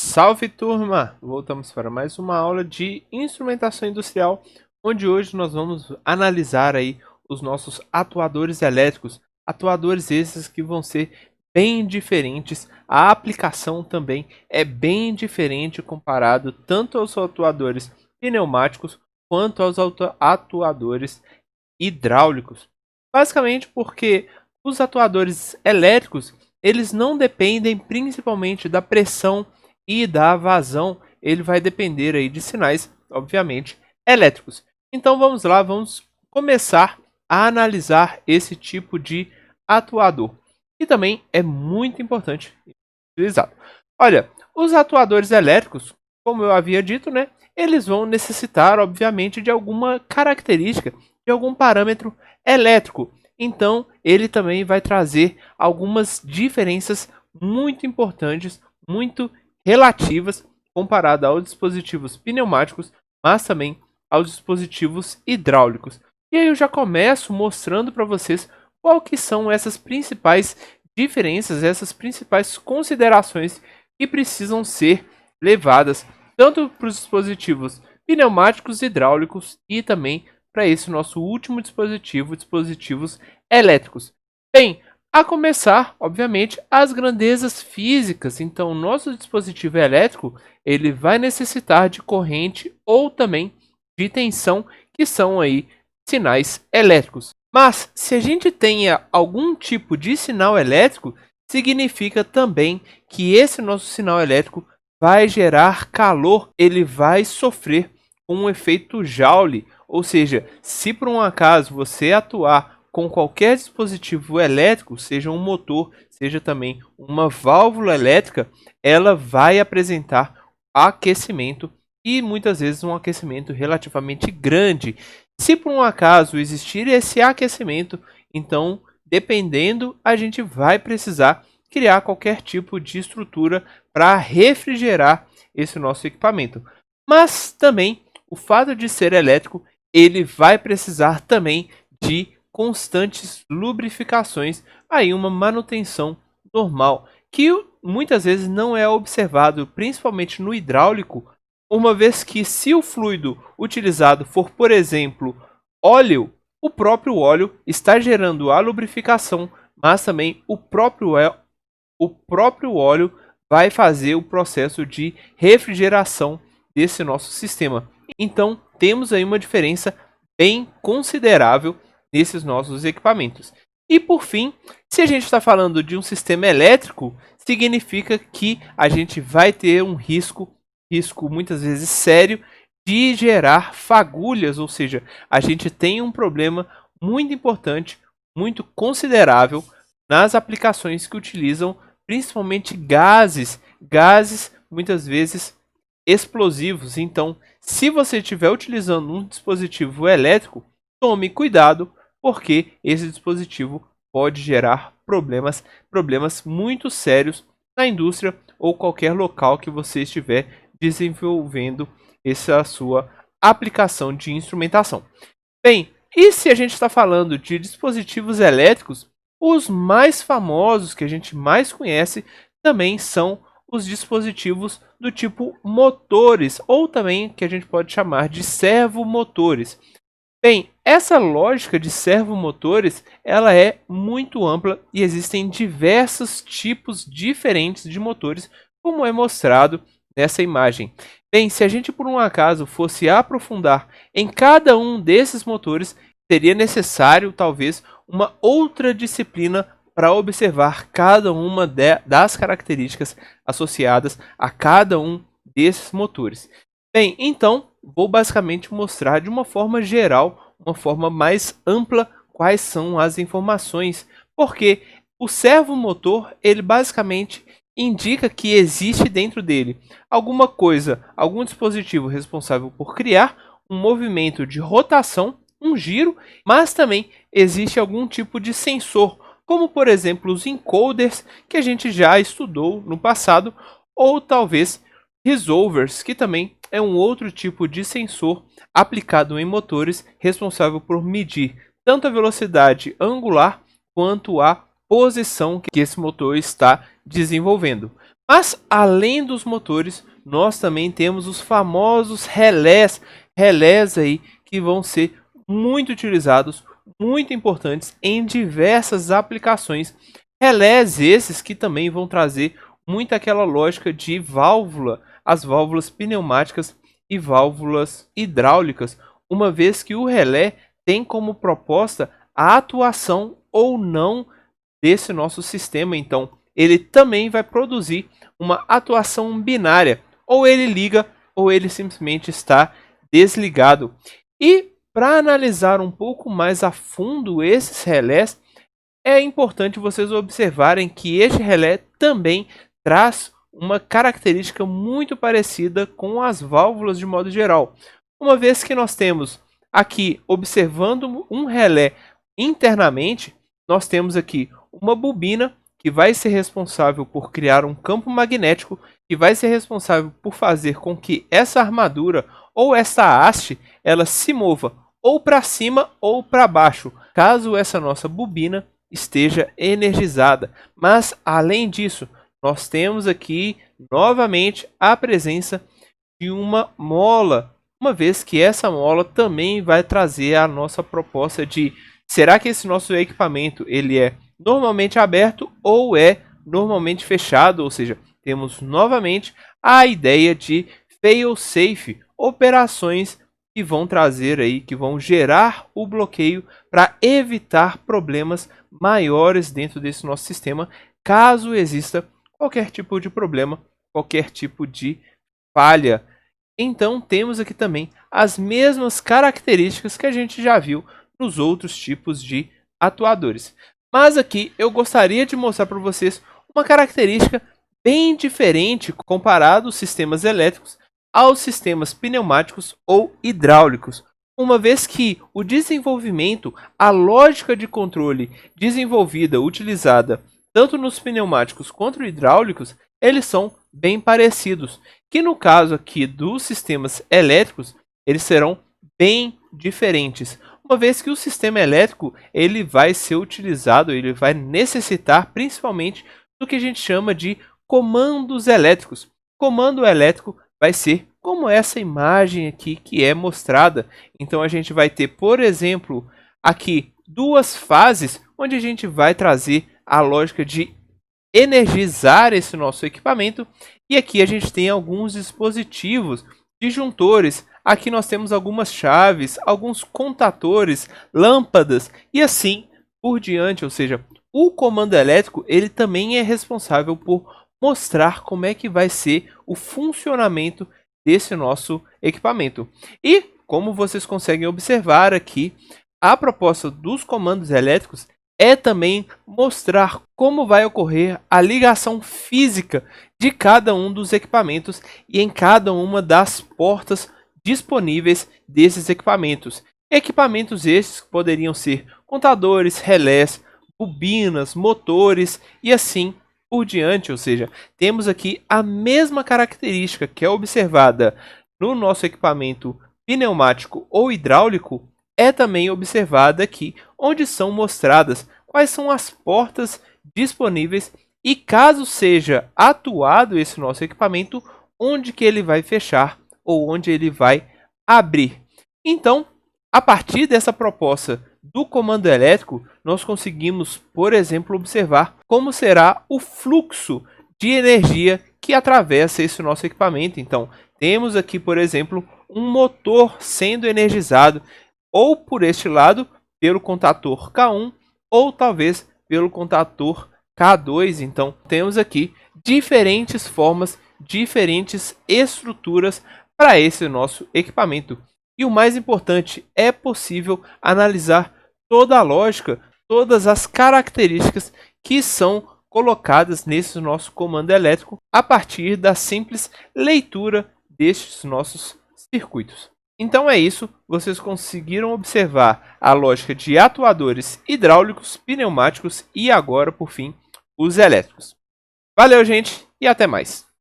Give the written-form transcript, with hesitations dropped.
Salve turma! Voltamos para mais uma aula de instrumentação industrial, onde hoje nós vamos analisar aí os nossos atuadores elétricos, atuadores esses que vão ser bem diferentes, a aplicação também é bem diferente comparado tanto aos atuadores pneumáticos quanto aos atuadores hidráulicos. Basicamente porque os atuadores elétricos, eles não dependem principalmente da pressão e da vazão, ele vai depender aí de sinais, obviamente, elétricos. Então vamos lá, vamos começar a analisar esse tipo de atuador, que também é muito importante utilizado. Olha, os atuadores elétricos, como eu havia dito, né, eles vão necessitar, obviamente, de alguma característica, de algum parâmetro elétrico. Então, ele também vai trazer algumas diferenças muito importantes, muito relativas, comparado aos dispositivos pneumáticos, mas também aos dispositivos hidráulicos. E aí eu já começo mostrando para vocês qual que são essas principais diferenças, essas principais considerações que precisam ser levadas tanto para os dispositivos pneumáticos, hidráulicos e também para esse nosso último dispositivo, dispositivos elétricos. Bem, a começar, obviamente, as grandezas físicas. Então, o nosso dispositivo elétrico, ele vai necessitar de corrente ou também de tensão, que são aí sinais elétricos. Mas, se a gente tenha algum tipo de sinal elétrico, significa também que esse nosso sinal elétrico vai gerar calor, ele vai sofrer com um efeito Joule, ou seja, se por um acaso você atuar com qualquer dispositivo elétrico, seja um motor, seja também uma válvula elétrica, ela vai apresentar aquecimento e muitas vezes um aquecimento relativamente grande. Se por um acaso existir esse aquecimento, então, dependendo, a gente vai precisar criar qualquer tipo de estrutura para refrigerar esse nosso equipamento. Mas também, o fato de ser elétrico, ele vai precisar também de constantes lubrificações, aí uma manutenção normal, que muitas vezes não é observado, principalmente no hidráulico, uma vez que se o fluido utilizado for, por exemplo, óleo, o próprio óleo está gerando a lubrificação, mas também o próprio óleo vai fazer o processo de refrigeração desse nosso sistema. Então, temos aí uma diferença bem considerável nesses nossos equipamentos. E por fim, se a gente está falando de um sistema elétrico, significa que a gente vai ter um risco muitas vezes sério de gerar fagulhas, ou seja, a gente tem um problema muito importante, muito considerável nas aplicações que utilizam principalmente gases muitas vezes explosivos. Então, se você estiver utilizando um dispositivo elétrico, tome cuidado, porque esse dispositivo pode gerar problemas muito sérios na indústria ou qualquer local que você estiver desenvolvendo essa sua aplicação de instrumentação. Bem, e se a gente está falando de dispositivos elétricos, os mais famosos que a gente mais conhece também são os dispositivos do tipo motores, ou também que a gente pode chamar de servomotores. Bem, essa lógica de servomotores, ela é muito ampla e existem diversos tipos diferentes de motores, como é mostrado nessa imagem. Bem, se a gente por um acaso fosse aprofundar em cada um desses motores, seria necessário talvez uma outra disciplina para observar cada uma das características associadas a cada um desses motores. Bem, então vou basicamente mostrar de uma forma geral, uma forma mais ampla, quais são as informações, porque o servomotor, ele basicamente indica que existe dentro dele alguma coisa, algum dispositivo responsável por criar um movimento de rotação, um giro, mas também existe algum tipo de sensor, como por exemplo os encoders que a gente já estudou no passado, ou talvez resolvers, que também é um outro tipo de sensor aplicado em motores responsável por medir tanto a velocidade angular quanto a posição que esse motor está desenvolvendo. Mas além dos motores, nós também temos os famosos relés, relés aí que vão ser muito utilizados, muito importantes em diversas aplicações. Relés esses que também vão trazer muito aquela lógica de válvula, as válvulas pneumáticas e válvulas hidráulicas, uma vez que o relé tem como proposta a atuação ou não desse nosso sistema. Então, ele também vai produzir uma atuação binária, ou ele liga ou ele simplesmente está desligado. E para analisar um pouco mais a fundo esses relés, é importante vocês observarem que este relé também traz uma característica muito parecida com as válvulas de modo geral. Uma vez que nós temos aqui, observando um relé internamente, nós temos aqui uma bobina que vai ser responsável por criar um campo magnético, que vai ser responsável por fazer com que essa armadura ou essa haste ela se mova ou para cima ou para baixo, caso essa nossa bobina esteja energizada. Mas além disso, nós temos aqui novamente a presença de uma mola, uma vez que essa mola também vai trazer a nossa proposta de será que esse nosso equipamento ele é normalmente aberto ou é normalmente fechado, ou seja, temos novamente a ideia de fail-safe, operações que vão trazer aí, que vão gerar o bloqueio para evitar problemas maiores dentro desse nosso sistema, caso exista qualquer tipo de problema, qualquer tipo de falha. Então temos aqui também as mesmas características que a gente já viu nos outros tipos de atuadores. Mas aqui eu gostaria de mostrar para vocês uma característica bem diferente comparado aos sistemas elétricos aos sistemas pneumáticos ou hidráulicos, uma vez que o desenvolvimento, a lógica de controle desenvolvida, utilizada tanto nos pneumáticos quanto hidráulicos, eles são bem parecidos, que no caso aqui dos sistemas elétricos, eles serão bem diferentes, uma vez que o sistema elétrico ele vai ser utilizado, ele vai necessitar principalmente do que a gente chama de comandos elétricos. Comando elétrico vai ser como essa imagem aqui que é mostrada. Então a gente vai ter, por exemplo, aqui duas fases onde a gente vai trazer a lógica de energizar esse nosso equipamento. E aqui a gente tem alguns dispositivos disjuntores. Aqui nós temos algumas chaves, alguns contatores, lâmpadas e assim por diante. Ou seja, o comando elétrico ele também é responsável por mostrar como é que vai ser o funcionamento desse nosso equipamento. E como vocês conseguem observar aqui, a proposta dos comandos elétricos é também mostrar como vai ocorrer a ligação física de cada um dos equipamentos e em cada uma das portas disponíveis desses equipamentos. Equipamentos esses que poderiam ser contadores, relés, bobinas, motores e assim por diante, ou seja, temos aqui a mesma característica que é observada no nosso equipamento pneumático ou hidráulico, é também observada aqui, onde são mostradas quais são as portas disponíveis e caso seja atuado esse nosso equipamento, onde que ele vai fechar ou onde ele vai abrir. Então, a partir dessa proposta do comando elétrico, nós conseguimos, por exemplo, observar como será o fluxo de energia que atravessa esse nosso equipamento. Então, temos aqui, por exemplo, um motor sendo energizado ou por este lado, pelo contator K1, ou talvez pelo contator K2. Então, temos aqui diferentes formas, diferentes estruturas para esse nosso equipamento. E o mais importante, é possível analisar toda a lógica, todas as características que são colocadas nesse nosso comando elétrico a partir da simples leitura destes nossos circuitos. Então é isso, vocês conseguiram observar a lógica de atuadores hidráulicos, pneumáticos e agora, por fim, os elétricos. Valeu, gente, e até mais!